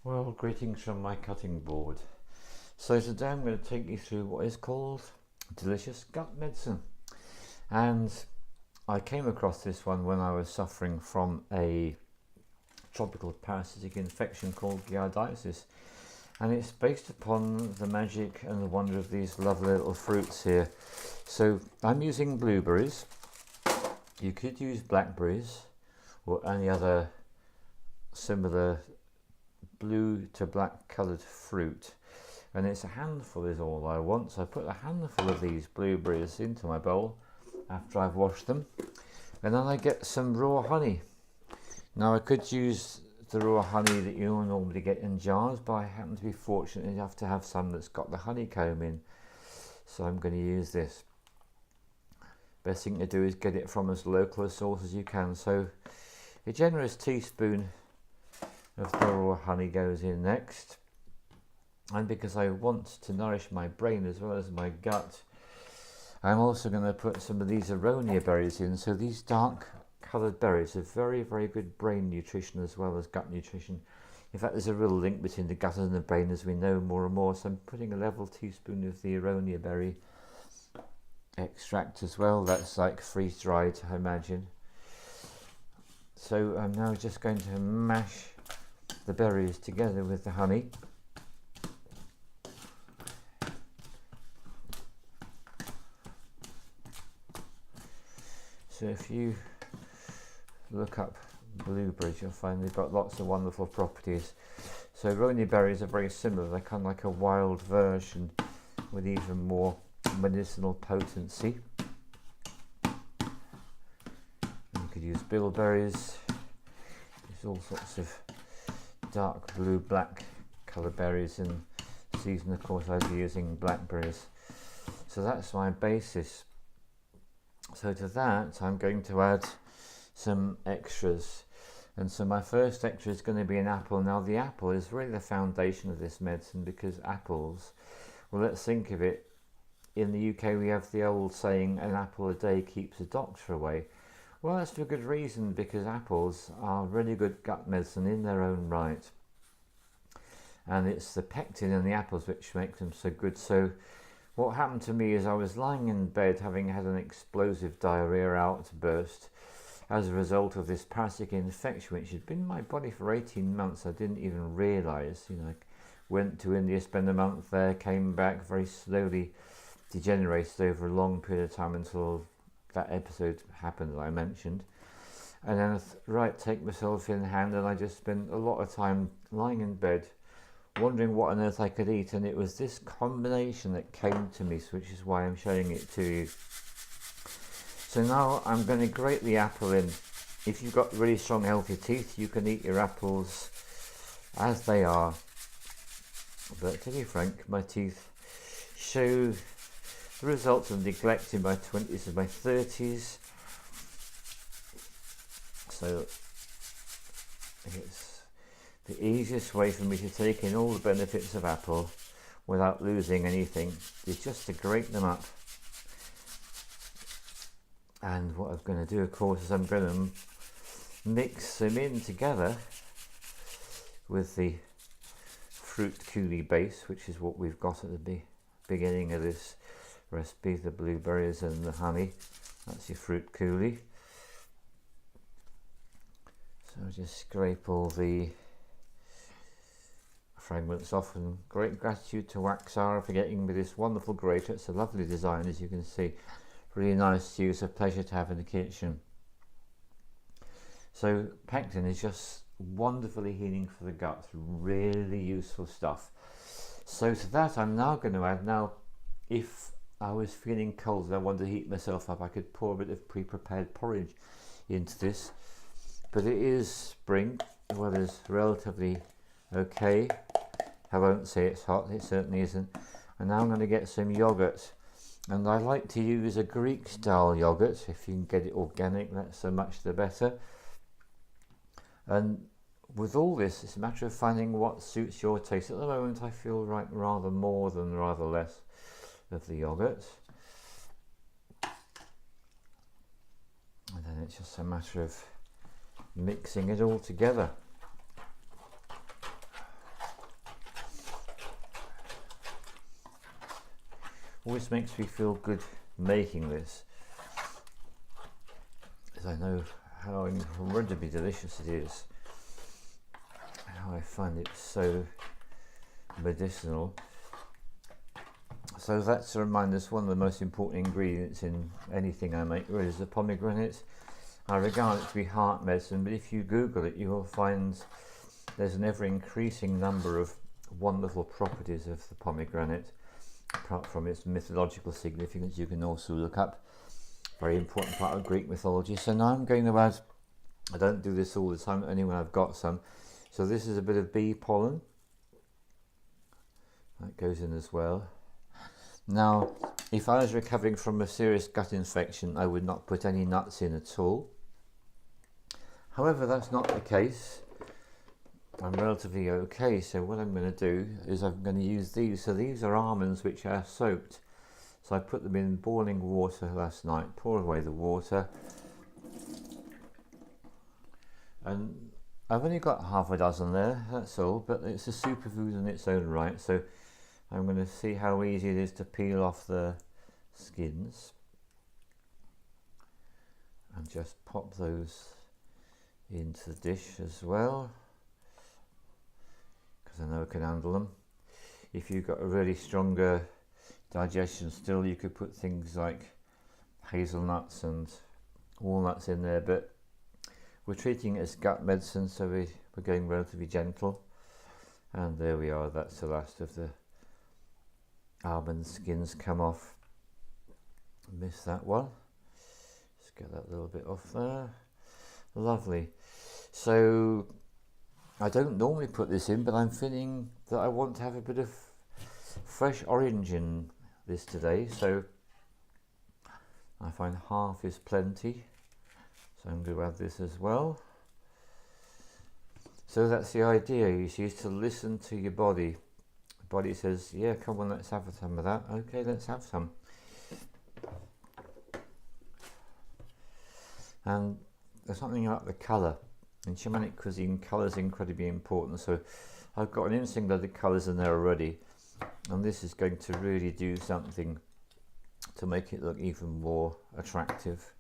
Well, greetings from my cutting board. So today I'm going to take you through what is called delicious gut medicine. And I came across this one when I was suffering from a tropical parasitic infection called giardiasis. And it's based upon the magic and the wonder of these lovely little fruits here. So I'm using blueberries. You could use blackberries or any other similar blue to black coloured fruit, and it's a handful is all I want. So I put a handful of these blueberries into my bowl after I've washed them, and then I get some raw honey. Now I could use the raw honey that you normally get in jars, but I happen to be fortunate enough to have some that's got the honeycomb in, so I'm going to use this. Best thing to do is get it from as local a source as you can. So a generous teaspoon of the raw honey goes in next, and because I want to nourish my brain as well as my gut, I'm also going to put some of these Aronia berries in. So these dark coloured berries are very good brain nutrition as well as gut nutrition. In fact, there's a real link between the gut and the brain, as we know more and more. So I'm putting a level teaspoon of the Aronia berry extract as well. That's like freeze dried, I imagine. So I'm now just going to mash the berries together with the honey. So if you look up blueberries, you'll find they've got lots of wonderful properties. So Aronia berries are very similar. They're kind of like a wild version with even more medicinal potency. You could use bilberries. There's all sorts of dark blue, black coloured berries. In season, of course, I'd be using blackberries. So that's my basis. So to that, I'm going to add some extras. And so my first extra is going to be an apple. Now the apple is really the foundation of this medicine, because apples, well, let's think of it. In the UK, we have the old saying, an apple a day keeps a doctor away. Well, that's for good reason, because apples are really good gut medicine in their own right. And it's the pectin in the apples which makes them so good. So what happened to me is I was lying in bed having had an explosive diarrhea outburst as a result of this parasitic infection which had been in my body for 18 months. I didn't even realise. I went to India, spent a month there, came back, very slowly degenerated over a long period of time until that episode happened that I mentioned. And then take myself in hand, and I just spent a lot of time lying in bed wondering what on earth I could eat, and it was this combination that came to me, which is why I'm showing it to you. So now I'm going to grate the apple in. If you've got really strong healthy teeth, you can eat your apples as they are, but to be frank, my teeth show the results of neglect in my 20s and my 30s. So it's the easiest way for me to take in all the benefits of apple without losing anything is just to grate them up. And what I'm going to do, of course, is I'm going to mix them in together with the fruit coulis base, which is what we've got at the beginning of this recipe, the blueberries and the honey. That's your fruit coulis. So just scrape all the fragments off, and great gratitude to Waxara for getting me this wonderful grater. It's a lovely design, as you can see, really nice to use, a pleasure to have in the kitchen. So pectin is just wonderfully healing for the gut, really useful stuff. So to that I'm now going to add, now if I was feeling cold and I wanted to heat myself up, I could pour a bit of pre-prepared porridge into this, but it is spring, the weather's relatively okay. I won't say it's hot, it certainly isn't. And now I'm going to get some yoghurt, and I like to use a Greek style yoghurt. If you can get it organic, that's so much the better. And with all this, it's a matter of finding what suits your taste. At the moment I feel like rather more than rather less of the yoghurt, and then it's just a matter of mixing it all together. always makes me feel good making this, as I know how incredibly delicious it is, how I find it so medicinal. So that's to remind us, one of the most important ingredients in anything I make really is the pomegranate. I regard it to be heart medicine, but if you Google it, you will find there's an ever increasing number of wonderful properties of the pomegranate. Apart from its mythological significance, you can also look up, very important part of Greek mythology. So now I'm going to add, I don't do this all the time, only when I've got some. So this is a bit of bee pollen. That goes in as well. Now, if I was recovering from a serious gut infection, I would not put any nuts in at all. However, that's not the case. I'm relatively okay, so what I'm going to do is I'm going to use these. So these are almonds which are soaked. So I put them in boiling water last night, pour away the water. And I've only got half a dozen there, that's all, but it's a superfood in its own right. So I'm going to see how easy it is to peel off the skins and just pop those into the dish as well, because I know I can handle them. If you've got a really stronger digestion still, you could put things like hazelnuts and walnuts in there, but we're treating it as gut medicine, so we're going relatively gentle. And there we are, that's the last of the almond skins come off. Missed that one. Just get that little bit off there. Lovely. So I don't normally put this in, but I'm feeling that I want to have a bit of fresh orange in this today, so I find half is plenty. So I'm going to add this as well. So that's the idea, you see, is to listen to your body. The body says, yeah, come on, let's have some of that. Okay, let's have some. And there's something about the colour. In shamanic cuisine, colour is incredibly important. So I've got an instinct that the colours in there already. And this is going to really do something to make it look even more attractive.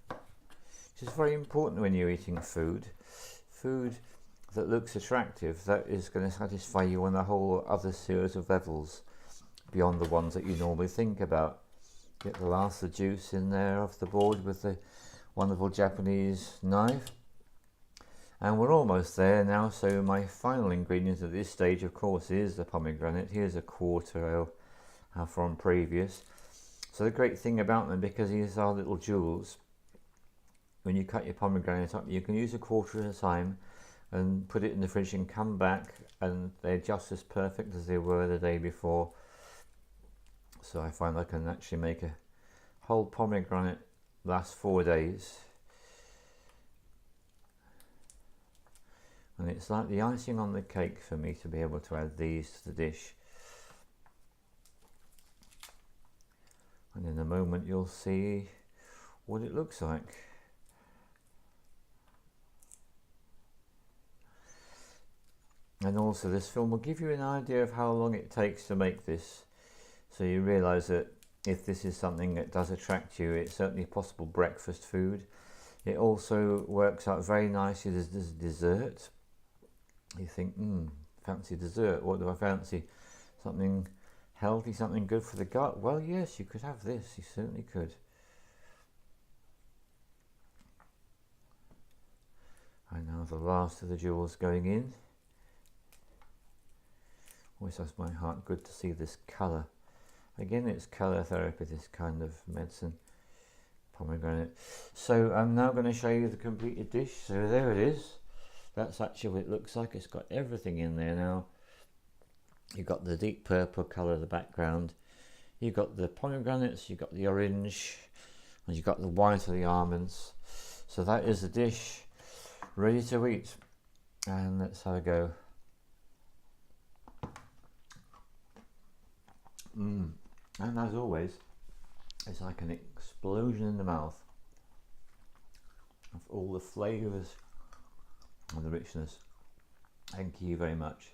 Which is very important when you're eating food. Food that looks attractive, that is going to satisfy you on a whole other series of levels beyond the ones that you normally think about. Get the last of the juice in there off the board with the wonderful Japanese knife. And we're almost there now, so my final ingredient at this stage, of course, is the pomegranate. Here's a quarter from previous. So the great thing about them, because these are little jewels, when you cut your pomegranate up, you can use a quarter at a time and put it in the fridge and come back, and they're just as perfect as they were the day before. So I find I can actually make a whole pomegranate last 4 days. And it's like the icing on the cake for me to be able to add these to the dish. And in a moment you'll see what it looks like. And also this film will give you an idea of how long it takes to make this. So you realise that if this is something that does attract you, it's certainly possible breakfast food. It also works out very nicely as dessert. You think, fancy dessert, what do I fancy? Something healthy, something good for the gut? Well, yes, you could have this, you certainly could. And now the last of the jewels going in. Always does my heart good to see this colour. Again, it's colour therapy, this kind of medicine, pomegranate. So I'm now going to show you the completed dish. So there it is. That's actually what it looks like. It's got everything in there now. You've got the deep purple colour of the background. You've got the pomegranates, you've got the orange, and you've got the white of the almonds. So that is the dish ready to eat. And let's have a go. And as always, it's like an explosion in the mouth of all the flavours and the richness. Thank you very much.